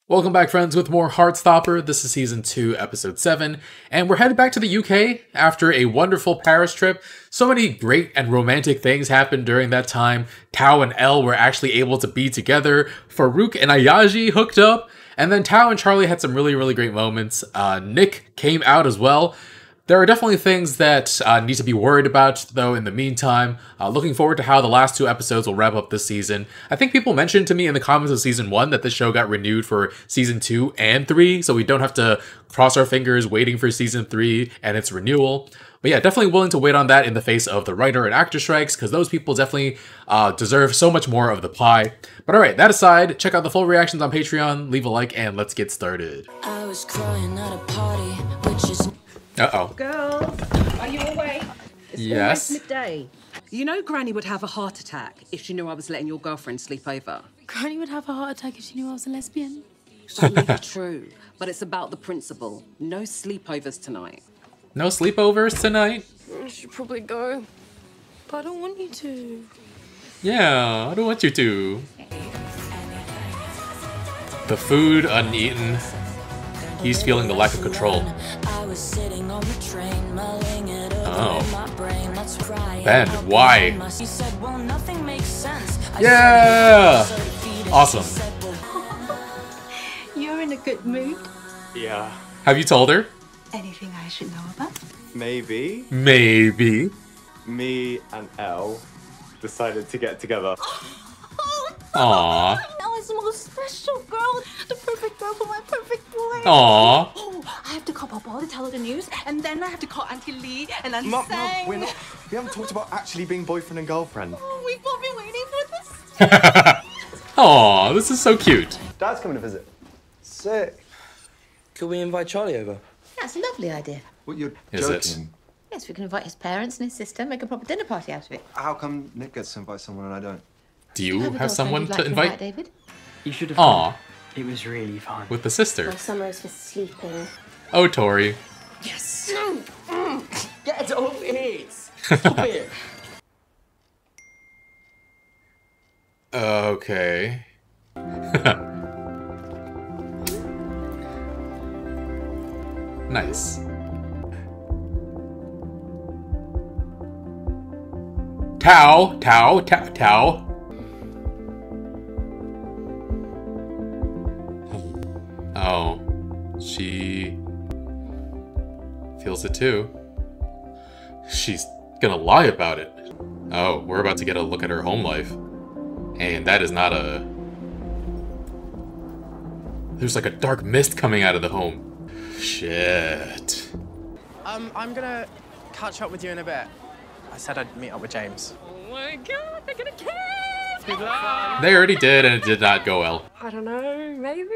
Welcome back, friends, with more Heartstopper. This is Season 2, Episode 7, and we're headed back to the UK after a wonderful Paris trip. So many great and romantic things happened during that time. Tao and Elle were actually able to be together. Farouk and Ayaji hooked up, and then Tao and Charlie had some really great moments. Nick came out as well. There are definitely things that need to be worried about, though, in the meantime. Looking forward to how the last two episodes will wrap up this season. I think people mentioned to me in the comments of Season 1 that the show got renewed for Season 2 and 3, so we don't have to cross our fingers waiting for Season 3 and its renewal. But yeah, definitely willing to wait on that in the face of the writer and actor strikes, because those people definitely deserve so much more of the pie. But alright, that aside, check out the full reactions on Patreon, leave a like, and let's get started. I was crying at a party, which is... Uh-oh. Girls, are you awake? It's yes. almost midday. You know Granny would have a heart attack if she knew I was letting your girlfriend sleep over. Granny would have a heart attack if she knew I was a lesbian. That may be true, but it's about the principle. No sleepovers tonight. No sleepovers tonight? I should probably go, but I don't want you to. Yeah, I don't want you to. The food uneaten. He's feeling the lack of control. Oh. Ben, why? Yeah! Awesome. You're in a good mood. Yeah. Have you told her? Anything I should know about? Maybe. Maybe. Me and Elle decided to get together. Aww. Ella's the most special girl. The perfect girl for my perfect boy. Aww. Oh, I have to call Papa to tell her the news, and then I have to call Auntie Lee and Auntie Mum, Sang. we're not. We haven't talked about actually being boyfriend and girlfriend. Oh, we've both been waiting for this. Aww, this is so cute. Dad's coming to visit. Sick. Could we invite Charlie over? That's a lovely idea. What, you're Is it? joking? Yes, we can invite his parents and his sister, make a proper dinner party out of it. How come Nick gets to invite someone and I don't? Do you a have girlfriend someone you'd to like invite? David? You should have. Aw, It was really fun. with the sister. Summer is for sleeping. Oh, Tori. Yes. Get over it. Stop it. Okay. Nice. Tao. Oh, she feels it too. She's gonna lie about it. Oh, we're about to get a look at her home life. And that is not a... There's like a dark mist coming out of the home. Shit. I'm gonna catch up with you in a bit. I said I'd meet up with James. Oh my god, they're gonna kiss! Good luck. They already did, and it did not go well. I don't know, maybe?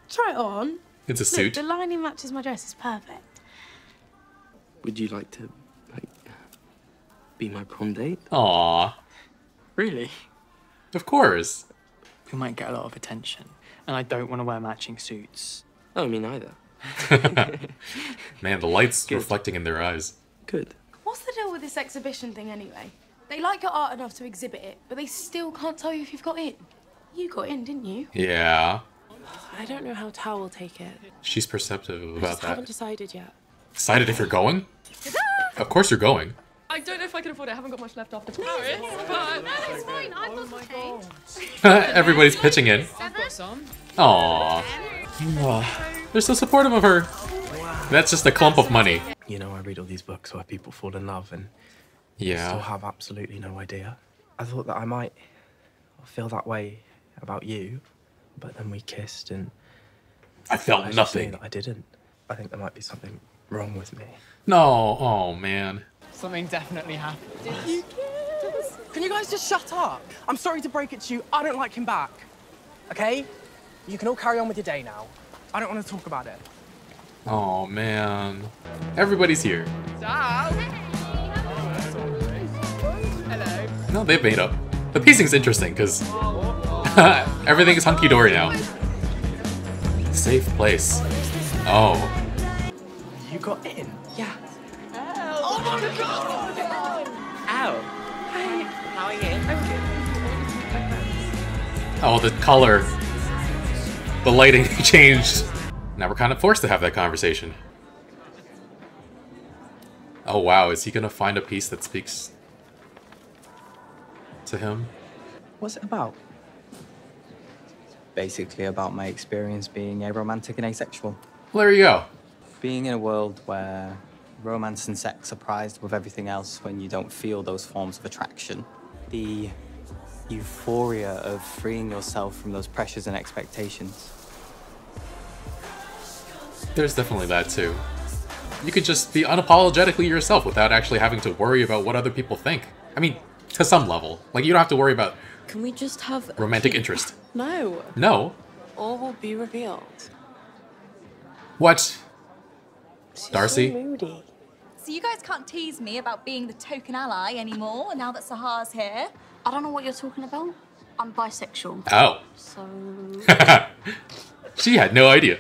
Try it on. It's a Look, suit. the lining matches my dress, it's perfect. Would you like to, be my prom date? Aww. Really? Of course. We might get a lot of attention, and I don't want to wear matching suits. Oh, me neither. Man, the light's Good. reflecting in their eyes. Good. What's the deal with this exhibition thing anyway? They like your art enough to exhibit it, but they still can't tell you if you've got in. You got in, didn't you? Yeah. I don't know how Tao will take it. She's perceptive I about just haven't that. decided yet. Decided if you're going? Of course you're going. I don't know if I can afford it. I haven't got much left after Paris, but... No, it's fine. I've got some change. Everybody's pitching in. I've got some. Aww. They're so supportive of her. That's just a clump of money. You know, I read all these books where people fall in love and still Yeah. have absolutely no idea. I thought that I might feel that way about you, but then we kissed and I felt I should say nothing. that I didn't. I think there might be something wrong with me. No. Oh, man. Something definitely happened. Did you kiss? Can you guys just shut up? I'm sorry to break it to you. I don't like him back. Okay? You can all carry on with your day now. I don't want to talk about it. Oh, man. Everybody's here. Ciao. Hello. No, they've made up. The pacing's interesting, because everything is hunky-dory now. Safe place. Oh. You got in? Yeah. Oh my god! Ow! Hi. How are you? I'm good. Oh, the color. The lighting changed. Now we're kind of forced to have that conversation. Oh wow, is he gonna find a piece that speaks to him? What's it about? Basically about my experience being aromantic and asexual. Well, there you go. Being in a world where romance and sex are prized with everything else when you don't feel those forms of attraction. The euphoria of freeing yourself from those pressures and expectations. There's definitely that too. You could just be unapologetically yourself without actually having to worry about what other people think. I mean, to some level. Like, you don't have to worry about Can we just have romantic interest. No. No. All will be revealed. What? She's Darcy? so moody. So you guys can't tease me about being the token ally anymore now that Sahar's here. I don't know what you're talking about. I'm bisexual. Oh. So... She had no idea.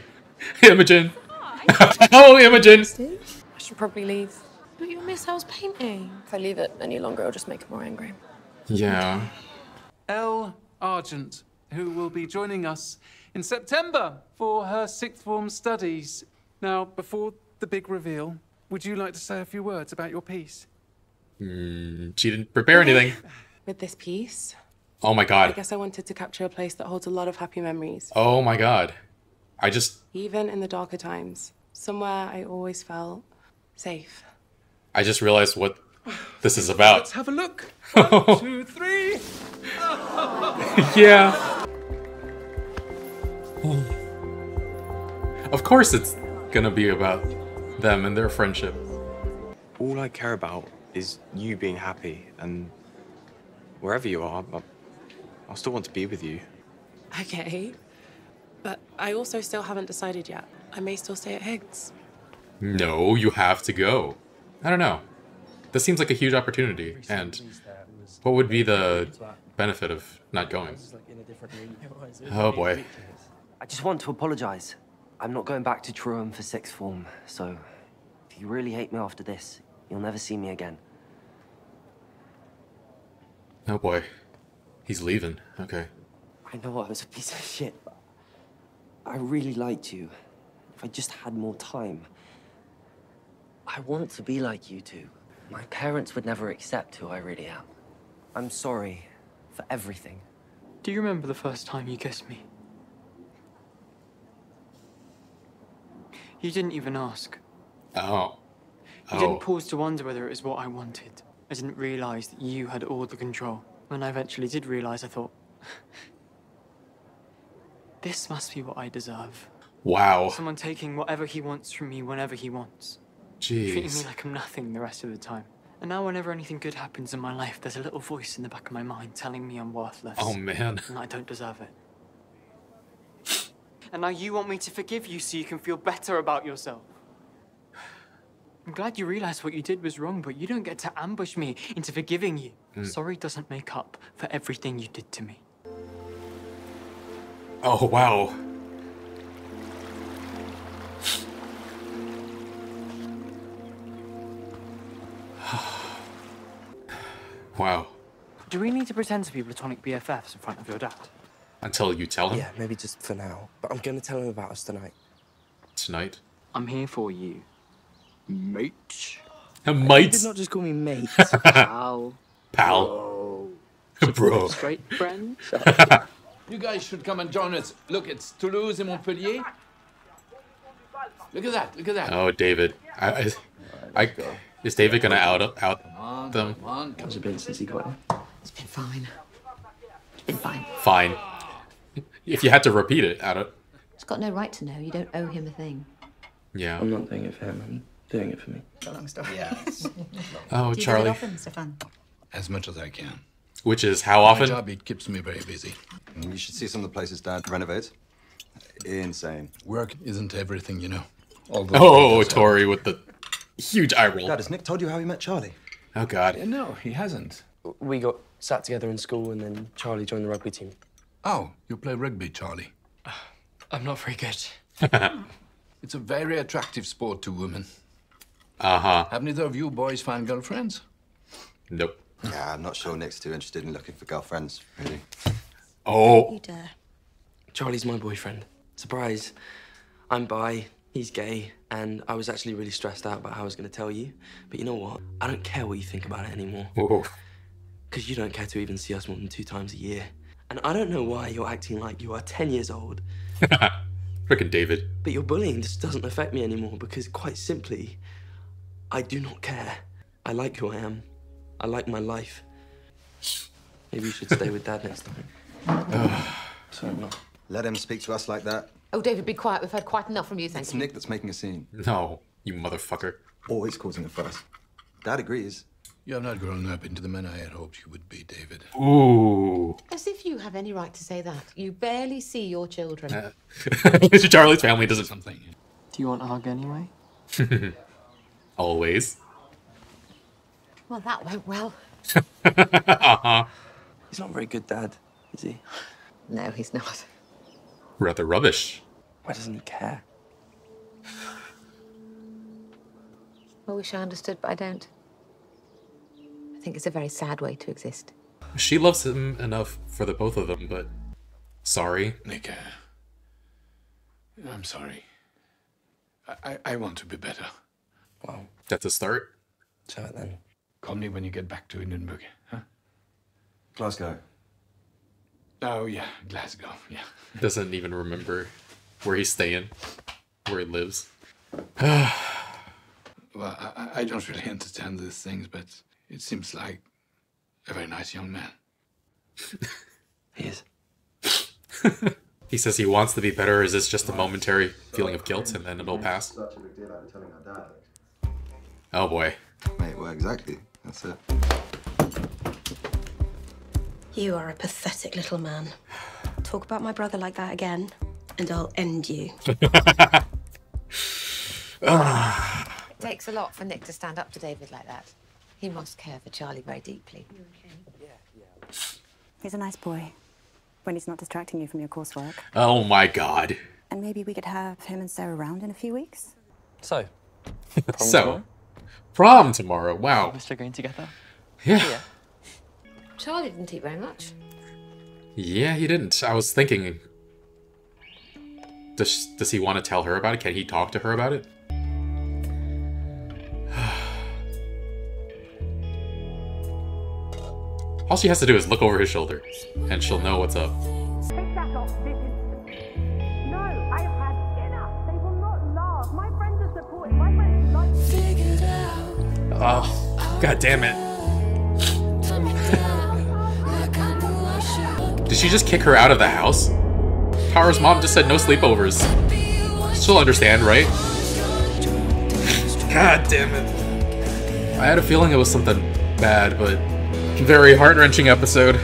Imogen. Oh, Imogen. I should probably leave. But you'll miss Elle's painting. If I leave it any longer, I'll just make her more angry. Yeah. Elle Argent, who will be joining us in September for her sixth form studies. Now, before the big reveal, would you like to say a few words about your piece? She didn't prepare anything. With this piece, Oh my I god. guess I wanted to capture a place that holds a lot of happy memories. Oh my god. I just... Even in the darker times. Somewhere I always felt safe. I just realized what this is about. Let's have a look. 1, 2, 3. Yeah. Of course it's gonna be about them and their friendship. All I care about is you being happy, and wherever you are, I'll still want to be with you. Okay. But I also still haven't decided yet. I may still stay at Higgs. No, you have to go. I don't know. This seems like a huge opportunity, and what would be the benefit of not going? Oh boy. I just want to apologize. I'm not going back to Truro for sixth form, so if you really hate me after this, you'll never see me again. Oh boy. He's leaving. Okay. I know I was a piece of shit, but I really liked you. If I just had more time. I want to be like you two. My parents would never accept who I really am. I'm sorry for everything. Do you remember the first time you kissed me? You didn't even ask. Oh. You didn't pause to wonder whether it was what I wanted. I didn't realize that you had all the control. When I eventually did realize, I thought, this must be what I deserve. Wow. Someone taking whatever he wants from me whenever he wants. Jeez. Treating me like I'm nothing the rest of the time. And now whenever anything good happens in my life, there's a little voice in the back of my mind telling me I'm worthless. Oh, man. And I don't deserve it. And now you want me to forgive you so you can feel better about yourself. I'm glad you realized what you did was wrong, but you don't get to ambush me into forgiving you. Sorry doesn't make up for everything you did to me. Oh, wow. Wow. Do we need to pretend to be platonic BFFs in front of your dad? Until you tell him? Yeah, maybe just for now. But I'm gonna tell him about us tonight. Tonight? I'm here for you, mate. A mate? Did not just call me mate. Pal. Pal. Bro. Straight friend. You guys should come and join us. Look, it's Toulouse and Montpellier. Look at that, look at that. Oh, David. Is David gonna out them? Come on. How's it been since he got here? It's been fine. It's been fine. Fine. If you had to repeat it, He's got no right to know. You don't owe him a thing. Yeah. I'm not doing it for him, I'm doing it for me. It's a long story. Yes. Oh, Do you Charlie. do it often, Stefan? As much as I can. Which is how often? My job, it keeps me very busy. You should see some of the places Dad renovates. Insane. Work isn't everything, you know. Oh, Tori with the huge eye roll. Dad, has Nick told you how he met Charlie? Oh, God. Yeah, no, he hasn't. We got sat together in school and then Charlie joined the rugby team. Oh, you play rugby, Charlie. I'm not very good. It's a very attractive sport to women. Uh-huh. Have neither of you boys found girlfriends? Nope. Yeah, I'm not sure Nick's too interested in looking for girlfriends, really. Oh. Charlie's my boyfriend. Surprise. I'm bi, he's gay, and I was actually really stressed out about how I was going to tell you. But you know what? I don't care what you think about it anymore. Because you don't care to even see us more than 2 times a year. And I don't know why you're acting like you are 10 years old. Frickin' David. But your bullying just doesn't affect me anymore because, quite simply, I do not care. I like who I am. I like my life. Maybe you should stay with Dad next time. Sorry, Mum. Let him speak to us like that. Oh, David, be quiet. We've had quite enough from you, thank It's you. Nick that's making a scene. No, you motherfucker. Always causing a fuss. Dad agrees. You have not grown up into the man I had hoped you would be, David. Ooh. As if you have any right to say that. You barely see your children. Charlie's family doesn't. Something. Do you want a hug anyway? Always. Well, that went well. He's not a very good dad, is he? No, he's not. Rather rubbish. Why doesn't he care? I wish I understood, but I don't. I think it's a very sad way to exist. She loves him enough for the both of them, but sorry. Nick, I'm sorry. I want to be better. Well, that's a start. So then. Call me when you get back to Edinburgh, huh? Glasgow. Oh, yeah, Glasgow, yeah. Doesn't even remember where he's staying, where he lives. Well, I don't really understand these things, but it seems like a very nice young man. He is. He says he wants to be better. Is this just a momentary feeling of guilt and then it'll pass? Oh boy. Mate, well, exactly. That's it. You are a pathetic little man. Talk about my brother like that again, and I'll end you. It takes a lot for Nick to stand up to David like that. He must care for Charlie very deeply. He's a nice boy, when he's not distracting you from your coursework. Oh my god. And maybe we could have him and Sarah round in a few weeks? So? So? Prom tomorrow, wow. We're still going together? Yeah. Charlie didn't eat very much. Yeah, he didn't. I was thinking, does he want to tell her about it? Can he talk to her about it? All she has to do is look over his shoulder, and she'll know what's up. Take that off this instant. No, I have had enough. They will not laugh. My friends are supportive. My friends like me. Oh, god damn it. Did she just kick her out of the house? Tara's mom just said no sleepovers. She'll understand, right? God damn it. I had a feeling it was something bad, but very heart-wrenching episode.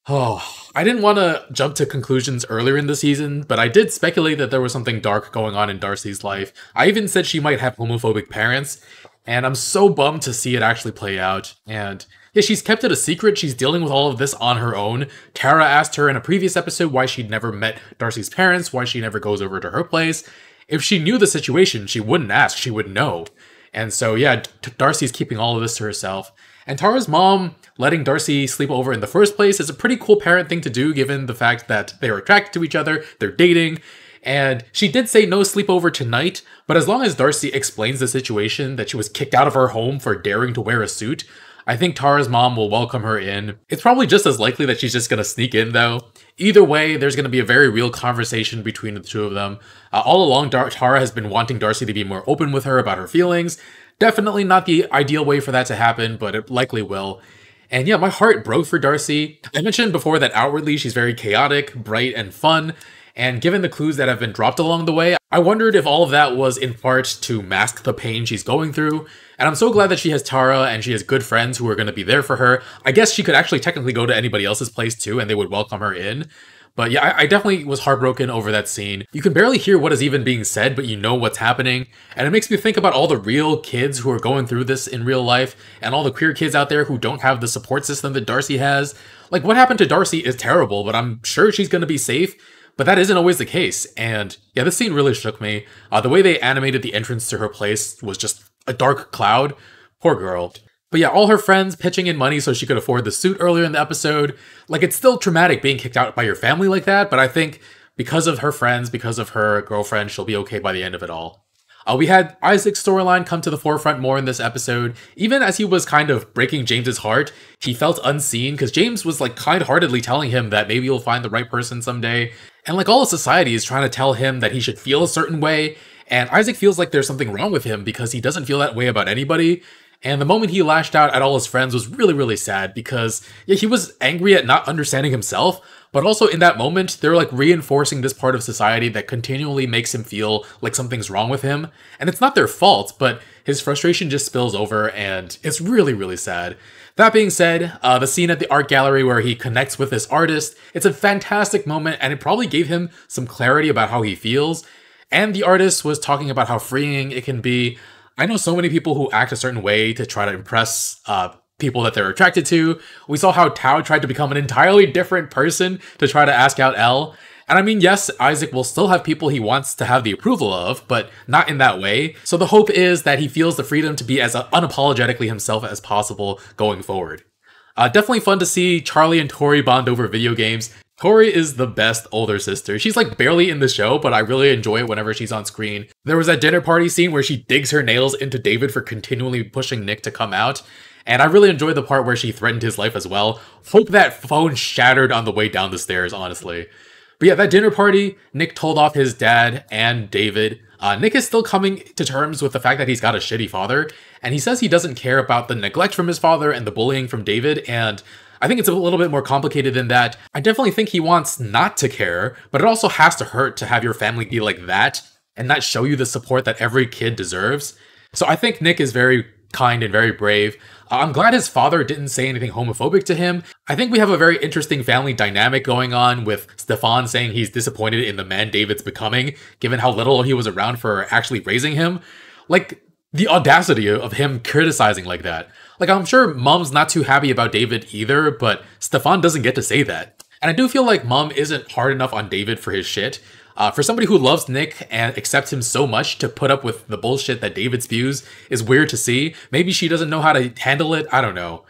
Oh, I didn't want to jump to conclusions earlier in the season, but I did speculate that there was something dark going on in Darcy's life. I even said she might have homophobic parents, and I'm so bummed to see it actually play out. And yeah, she's kept it a secret. She's dealing with all of this on her own. Tara asked her in a previous episode why she'd never met Darcy's parents, why she never goes over to her place. If she knew the situation, she wouldn't ask, she would know. And so, yeah, Darcy's keeping all of this to herself. And Tara's mom letting Darcy sleep over in the first place is a pretty cool parent thing to do, given the fact that they are attracted to each other, they're dating. And she did say no sleepover tonight, but as long as Darcy explains the situation, that she was kicked out of her home for daring to wear a suit, I think Tara's mom will welcome her in. It's probably just as likely that she's just gonna sneak in, though. Either way, there's gonna be a very real conversation between the two of them. All along, Tara has been wanting Darcy to be more open with her about her feelings. Definitely not the ideal way for that to happen, but it likely will. And yeah, my heart broke for Darcy. I mentioned before that outwardly she's very chaotic, bright, and fun. And given the clues that have been dropped along the way, I wondered if all of that was in part to mask the pain she's going through. And I'm so glad that she has Tara and she has good friends who are going to be there for her. I guess she could actually technically go to anybody else's place too and they would welcome her in. But yeah, I definitely was heartbroken over that scene. You can barely hear what is even being said, but you know what's happening. And it makes me think about all the real kids who are going through this in real life and all the queer kids out there who don't have the support system that Darcy has. Like, what happened to Darcy is terrible, but I'm sure she's going to be safe. But that isn't always the case. And yeah, this scene really shook me. The way they animated the entrance to her place was just a dark cloud. Poor girl. But yeah, all her friends pitching in money so she could afford the suit earlier in the episode. Like, it's still traumatic being kicked out by your family like that, but I think because of her friends, because of her girlfriend, she'll be okay by the end of it all. We had Isaac's storyline come to the forefront more in this episode. Even as he was kind of breaking James's heart, he felt unseen because James was like kind-heartedly telling him that maybe he'll find the right person someday. And like all of society is trying to tell him that he should feel a certain way. And Isaac feels like there's something wrong with him because he doesn't feel that way about anybody. And the moment he lashed out at all his friends was really, really sad because yeah, he was angry at not understanding himself, but also in that moment, they're like reinforcing this part of society that continually makes him feel like something's wrong with him. And it's not their fault, but his frustration just spills over and it's really, really sad. That being said, the scene at the art gallery where he connects with this artist, it's a fantastic moment and it probably gave him some clarity about how he feels. And the artist was talking about how freeing it can be. I know so many people who act a certain way to try to impress people that they're attracted to. We saw how Tao tried to become an entirely different person to try to ask out Elle. And I mean, yes, Isaac will still have people he wants to have the approval of, but not in that way. So the hope is that he feels the freedom to be as unapologetically himself as possible going forward. Definitely fun to see Charlie and Tori bond over video games. Tori is the best older sister. She's like barely in the show, but I really enjoy it whenever she's on screen. There was that dinner party scene where she digs her nails into David for continually pushing Nick to come out. And I really enjoyed the part where she threatened his life as well. Hope that phone shattered on the way down the stairs, honestly. But yeah, that dinner party, Nick told off his dad and David. Nick is still coming to terms with the fact that he's got a shitty father. And he says he doesn't care about the neglect from his father and the bullying from David. And I think it's a little bit more complicated than that. I definitely think he wants not to care, but it also has to hurt to have your family be like that and not show you the support that every kid deserves. So I think Nick is very kind and very brave. I'm glad his father didn't say anything homophobic to him. I think we have a very interesting family dynamic going on with Stefan saying he's disappointed in the man David's becoming, given how little he was around for actually raising him. Like, the audacity of him criticizing like that. Like, I'm sure Mom's not too happy about David either, but Stefan doesn't get to say that. And I do feel like Mom isn't hard enough on David for his shit. For somebody who loves Nick and accepts him so much to put up with the bullshit that David spews is weird to see. Maybe she doesn't know how to handle it. I don't know.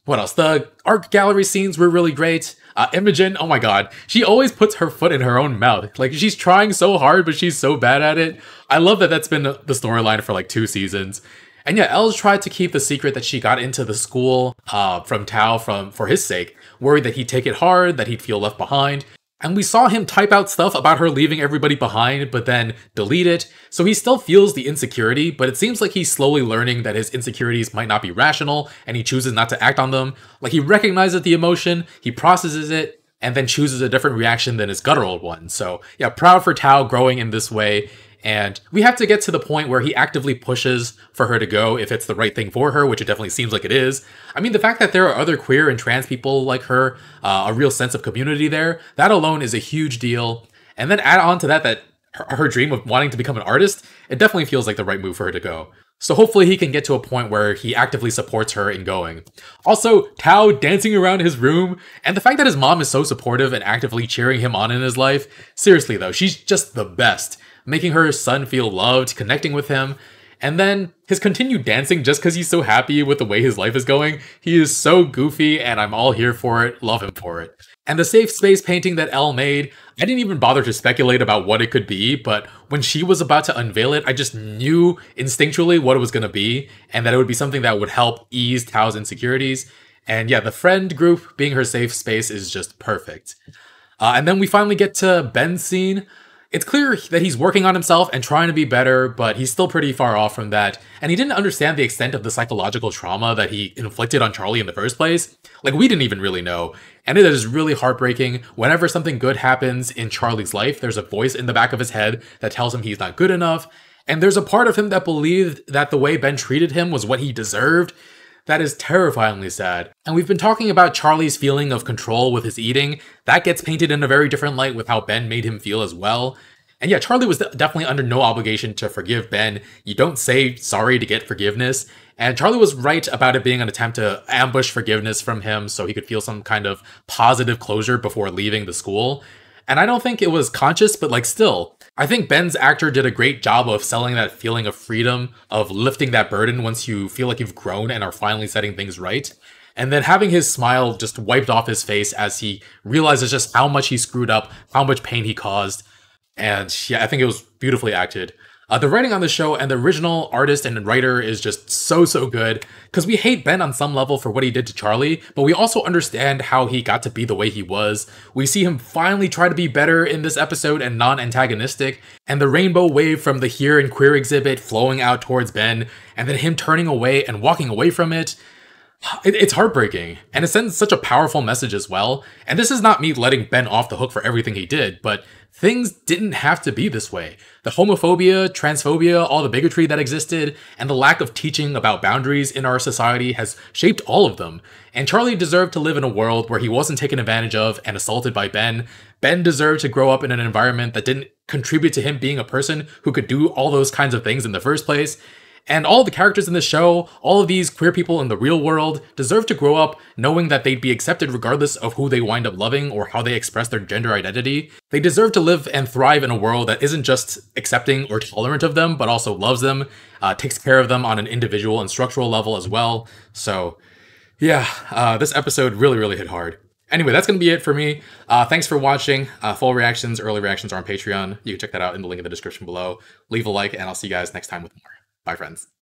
What else? The art gallery scenes were really great. Imogen, oh my god, she always puts her foot in her own mouth. Like, she's trying so hard, but she's so bad at it. I love that that's been the storyline for like 2 seasons. And yeah, Elle tried to keep the secret that she got into the school from Tao for his sake, worried that he'd take it hard, that he'd feel left behind. And we saw him type out stuff about her leaving everybody behind, but then delete it. So he still feels the insecurity, but it seems like he's slowly learning that his insecurities might not be rational, and he chooses not to act on them. Like, he recognizes the emotion, he processes it, and then chooses a different reaction than his guttural one. So yeah, proud for Tao growing in this way. And we have to get to the point where he actively pushes for her to go if it's the right thing for her, which it definitely seems like it is. I mean, the fact that there are other queer and trans people like her, a real sense of community there, that alone is a huge deal. And then add on to that her dream of wanting to become an artist, it definitely feels like the right move for her to go. So hopefully he can get to a point where he actively supports her in going. Also, Tao dancing around his room, and the fact that his mom is so supportive and actively cheering him on in his life. Seriously though, she's just the best. Making her son feel loved, connecting with him, and then his continued dancing just because he's so happy with the way his life is going. He is so goofy and I'm all here for it, love him for it. And the safe space painting that Elle made, I didn't even bother to speculate about what it could be, but when she was about to unveil it, I just knew instinctually what it was going to be and that it would be something that would help ease Tao's insecurities. And yeah, the friend group being her safe space is just perfect. And then we finally get to Ben's scene. It's clear that he's working on himself and trying to be better, but he's still pretty far off from that. And he didn't understand the extent of the psychological trauma that he inflicted on Charlie in the first place. Like, we didn't even really know. And it is really heartbreaking. Whenever something good happens in Charlie's life, there's a voice in the back of his head that tells him he's not good enough. And there's a part of him that believed that the way Ben treated him was what he deserved. That is terrifyingly sad. And we've been talking about Charlie's feeling of control with his eating. That gets painted in a very different light with how Ben made him feel as well. And yeah, Charlie was definitely under no obligation to forgive Ben. You don't say sorry to get forgiveness. And Charlie was right about it being an attempt to ambush forgiveness from him so he could feel some kind of positive closure before leaving the school. And I don't think it was conscious, but like still, I think Ben's actor did a great job of selling that feeling of freedom, of lifting that burden once you feel like you've grown and are finally setting things right. And then having his smile just wiped off his face as he realizes just how much he screwed up, how much pain he caused. And yeah, I think it was beautifully acted. The writing on the show and the original artist and writer is just so good, because we hate Ben on some level for what he did to Charlie, but we also understand how he got to be the way he was. We see him finally try to be better in this episode and non-antagonistic, and the rainbow wave from the Here and Queer exhibit flowing out towards Ben, and then him turning away and walking away from it. It's heartbreaking, and it sends such a powerful message as well. And this is not me letting Ben off the hook for everything he did, but things didn't have to be this way. The homophobia, transphobia, all the bigotry that existed, and the lack of teaching about boundaries in our society has shaped all of them. And Charlie deserved to live in a world where he wasn't taken advantage of and assaulted by Ben. Ben deserved to grow up in an environment that didn't contribute to him being a person who could do all those kinds of things in the first place. And all the characters in the show, all of these queer people in the real world, deserve to grow up knowing that they'd be accepted regardless of who they wind up loving or how they express their gender identity. They deserve to live and thrive in a world that isn't just accepting or tolerant of them, but also loves them, takes care of them on an individual and structural level as well. So yeah, this episode really hit hard. Anyway, that's going to be it for me. Thanks for watching. Full reactions, early reactions are on Patreon. You can check that out in the link in the description below. Leave a like, and I'll see you guys next time with more. Bye, friends.